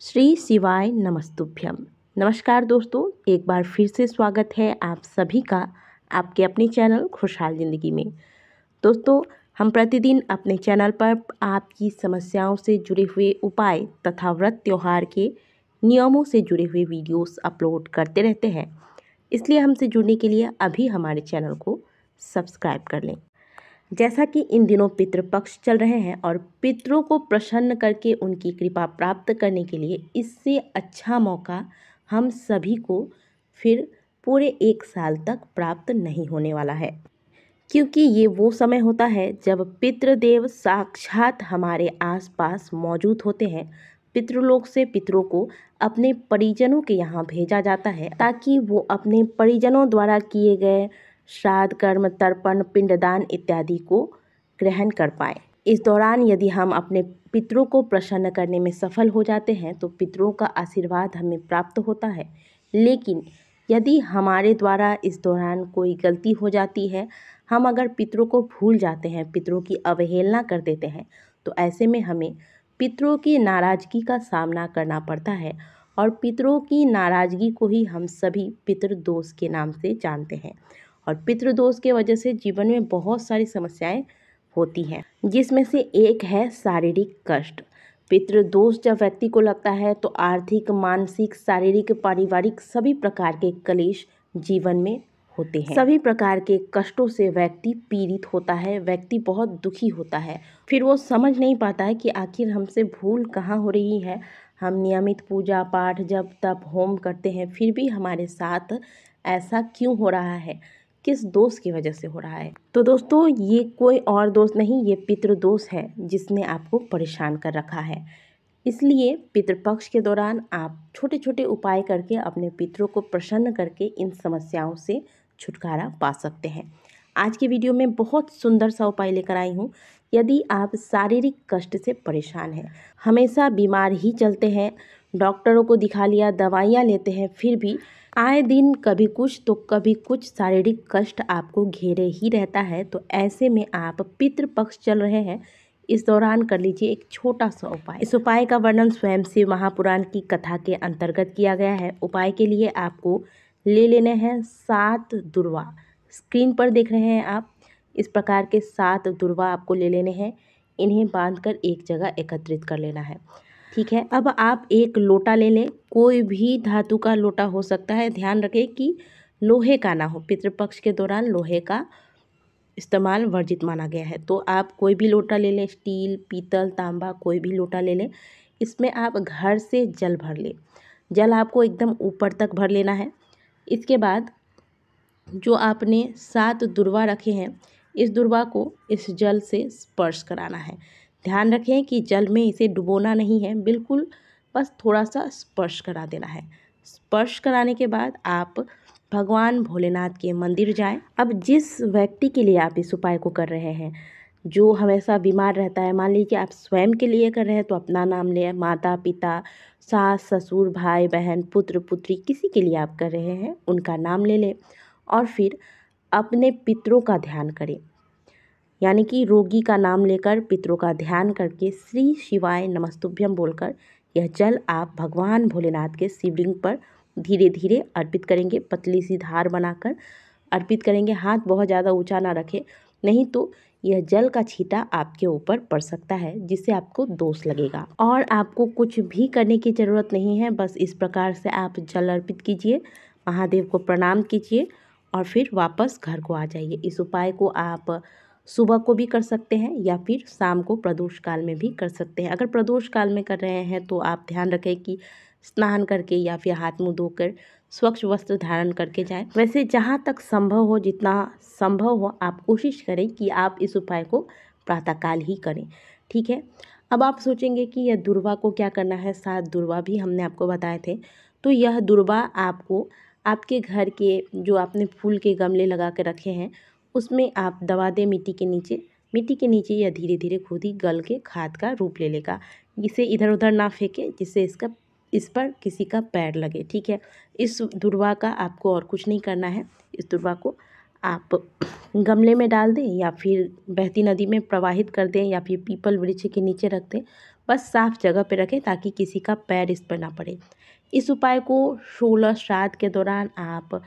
श्री शिवाय नमस्तुभ्यम। नमस्कार दोस्तों, एक बार फिर से स्वागत है आप सभी का आपके अपने चैनल खुशहाल ज़िंदगी में। दोस्तों, हम प्रतिदिन अपने चैनल पर आपकी समस्याओं से जुड़े हुए उपाय तथा व्रत त्योहार के नियमों से जुड़े हुए वीडियोस अपलोड करते रहते हैं। इसलिए हमसे जुड़ने के लिए अभी हमारे चैनल को सब्सक्राइब कर लें। जैसा कि इन दिनों पितृपक्ष चल रहे हैं और पितरों को प्रसन्न करके उनकी कृपा प्राप्त करने के लिए इससे अच्छा मौका हम सभी को फिर पूरे 1 साल तक प्राप्त नहीं होने वाला है, क्योंकि ये वो समय होता है जब पितृदेव साक्षात हमारे आसपास मौजूद होते हैं। पितृलोक से पितरों को अपने परिजनों के यहाँ भेजा जाता है ताकि वो अपने परिजनों द्वारा किए गए श्राद्ध कर्म तर्पण पिंडदान इत्यादि को ग्रहण कर पाएँ। इस दौरान यदि हम अपने पितरों को प्रसन्न करने में सफल हो जाते हैं तो पितरों का आशीर्वाद हमें प्राप्त होता है। लेकिन यदि हमारे द्वारा इस दौरान कोई गलती हो जाती है, हम अगर पितरों को भूल जाते हैं, पितरों की अवहेलना कर देते हैं, तो ऐसे में हमें पितरों की नाराज़गी का सामना करना पड़ता है। और पितरों की नाराज़गी को ही हम सभी पितृदोष के नाम से जानते हैं। और पितृदोष के वजह से जीवन में बहुत सारी समस्याएं होती हैं, जिसमें से एक है शारीरिक कष्ट। पितृदोष जब व्यक्ति को लगता है तो आर्थिक, मानसिक, शारीरिक, पारिवारिक सभी प्रकार के क्लेश जीवन में होते हैं। सभी प्रकार के कष्टों से व्यक्ति पीड़ित होता है, व्यक्ति बहुत दुखी होता है। फिर वो समझ नहीं पाता है कि आखिर हमसे भूल कहाँ हो रही है। हम नियमित पूजा पाठ जप तप होम करते हैं, फिर भी हमारे साथ ऐसा क्यों हो रहा है, किस दोष की वजह से हो रहा है। तो दोस्तों, ये कोई और दोष नहीं, ये पितृदोष है जिसने आपको परेशान कर रखा है। इसलिए पितृपक्ष के दौरान आप छोटे छोटे उपाय करके अपने पितरों को प्रसन्न करके इन समस्याओं से छुटकारा पा सकते हैं। आज की वीडियो में बहुत सुंदर सा उपाय लेकर आई हूँ। यदि आप शारीरिक कष्ट से परेशान हैं, हमेशा बीमार ही चलते हैं, डॉक्टरों को दिखा लिया, दवाइयाँ लेते हैं, फिर भी आए दिन कभी कुछ तो कभी कुछ शारीरिक कष्ट आपको घेरे ही रहता है, तो ऐसे में आप पितृपक्ष चल रहे हैं, इस दौरान कर लीजिए एक छोटा सा उपाय। इस उपाय का वर्णन स्वयं शिव महापुराण की कथा के अंतर्गत किया गया है। उपाय के लिए आपको ले लेने हैं 7 दुर्वा। स्क्रीन पर देख रहे हैं आप, इस प्रकार के 7 दुर्वा आपको ले लेने हैं। इन्हें बांधकर एक जगह एकत्रित कर लेना है, ठीक है। अब आप एक लोटा ले लें, कोई भी धातु का लोटा हो सकता है। ध्यान रखें कि लोहे का ना हो, पितृपक्ष के दौरान लोहे का इस्तेमाल वर्जित माना गया है। तो आप कोई भी लोटा ले लें, स्टील, पीतल, तांबा, कोई भी लोटा ले लें। इसमें आप घर से जल भर लें। जल आपको एकदम ऊपर तक भर लेना है। इसके बाद जो आपने 7 दुर्वा रखे हैं, इस दुर्वा को इस जल से स्पर्श कराना है। ध्यान रखें कि जल में इसे डुबोना नहीं है, बिल्कुल बस थोड़ा सा स्पर्श करा देना है। स्पर्श कराने के बाद आप भगवान भोलेनाथ के मंदिर जाएं। अब जिस व्यक्ति के लिए आप इस उपाय को कर रहे हैं, जो हमेशा बीमार रहता है, मान लीजिए आप स्वयं के लिए कर रहे हैं तो अपना नाम लें, माता पिता, सास ससुर, भाई बहन, पुत्र पुत्री, किसी के लिए आप कर रहे हैं उनका नाम ले लें और फिर अपने पितरों का ध्यान करें। यानी कि रोगी का नाम लेकर पितरों का ध्यान करके श्री शिवाय नमस्तुभ्यम बोलकर यह जल आप भगवान भोलेनाथ के शिवलिंग पर धीरे धीरे अर्पित करेंगे। पतली सी धार बनाकर अर्पित करेंगे। हाथ बहुत ज़्यादा ऊंचा ना रखें, नहीं तो यह जल का छींटा आपके ऊपर पड़ सकता है, जिससे आपको दोष लगेगा। और आपको कुछ भी करने की ज़रूरत नहीं है, बस इस प्रकार से आप जल अर्पित कीजिए, महादेव को प्रणाम कीजिए और फिर वापस घर को आ जाइए। इस उपाय को आप सुबह को भी कर सकते हैं या फिर शाम को प्रदोष काल में भी कर सकते हैं। अगर प्रदोष काल में कर रहे हैं तो आप ध्यान रखें कि स्नान करके या फिर हाथ मुंह धोकर स्वच्छ वस्त्र धारण करके जाएं। वैसे जहाँ तक संभव हो, जितना संभव हो, आप कोशिश करें कि आप इस उपाय को प्रातःकाल ही करें, ठीक है। अब आप सोचेंगे कि यह दुर्वा को क्या करना है, 7 दुर्वा भी हमने आपको बताए थे। तो यह दुर्वा आपको आपके घर के जो आपने फूल के गमले लगा के रखे हैं उसमें आप दबा दें मिट्टी के नीचे। मिट्टी के नीचे यह धीरे धीरे खुद ही गल के खाद का रूप ले लेगा। इसे इधर उधर ना फेंकें जिससे इस पर किसी का पैर लगे, ठीक है। इस दुर्वा का आपको और कुछ नहीं करना है। इस दुर्वा को आप गमले में डाल दें या फिर बहती नदी में प्रवाहित कर दें या फिर पीपल वृक्ष के नीचे रख दें। बस साफ जगह पे रखें ताकि किसी का पैर इस पर ना पड़े। इस उपाय को 16 श्राद्ध के दौरान आप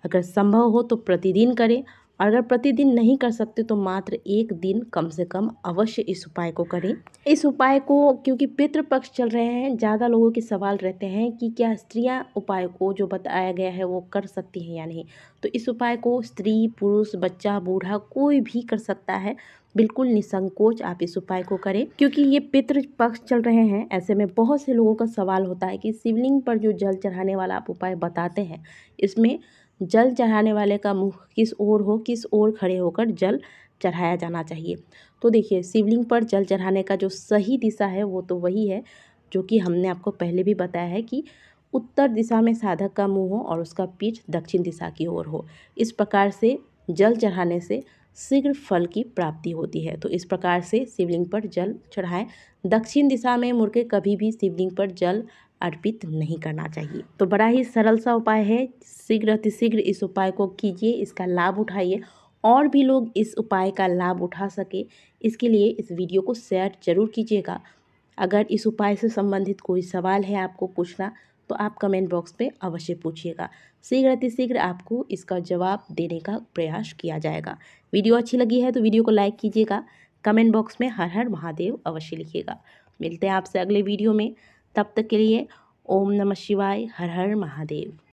अगर संभव हो तो प्रतिदिन करें, और अगर प्रतिदिन नहीं कर सकते तो मात्र एक दिन कम से कम अवश्य इस उपाय को करें। इस उपाय को, क्योंकि पितृपक्ष चल रहे हैं, ज़्यादा लोगों के सवाल रहते हैं कि क्या स्त्रियां उपाय को जो बताया गया है वो कर सकती हैं या नहीं। तो इस उपाय को स्त्री, पुरुष, बच्चा, बूढ़ा कोई भी कर सकता है। बिल्कुल निसंकोच आप इस उपाय को करें, क्योंकि ये पितृपक्ष चल रहे हैं। ऐसे में बहुत से लोगों का सवाल होता है कि शिवलिंग पर जो जल चढ़ाने वाला आप उपाय बताते हैं, इसमें जल चढ़ाने वाले का मुँह किस ओर हो, किस ओर खड़े होकर जल चढ़ाया जाना चाहिए। तो देखिए, शिवलिंग पर जल चढ़ाने का जो सही दिशा है वो तो वही है जो कि हमने आपको पहले भी बताया है कि उत्तर दिशा में साधक का मुंह हो और उसका पीठ दक्षिण दिशा की ओर हो। इस प्रकार से जल चढ़ाने से शीघ्र फल की प्राप्ति होती है। तो इस प्रकार से शिवलिंग पर जल चढ़ाएं। दक्षिण दिशा में मुड़ के कभी भी शिवलिंग पर जल अर्पित नहीं करना चाहिए। तो बड़ा ही सरल सा उपाय है। शीघ्र अतिशीघ्र इस उपाय को कीजिए, इसका लाभ उठाइए और भी लोग इस उपाय का लाभ उठा सके, इसके लिए इस वीडियो को शेयर जरूर कीजिएगा। अगर इस उपाय से संबंधित कोई सवाल है आपको पूछना तो आप कमेंट बॉक्स में अवश्य पूछिएगा। शीघ्र अतिशीघ्र आपको इसका जवाब देने का प्रयास किया जाएगा। वीडियो अच्छी लगी है तो वीडियो को लाइक कीजिएगा। कमेंट बॉक्स में हर हर महादेव अवश्य लिखिएगा। मिलते हैं आपसे अगले वीडियो में। तब तक के लिए ओम नमः शिवाय, हर हर महादेव।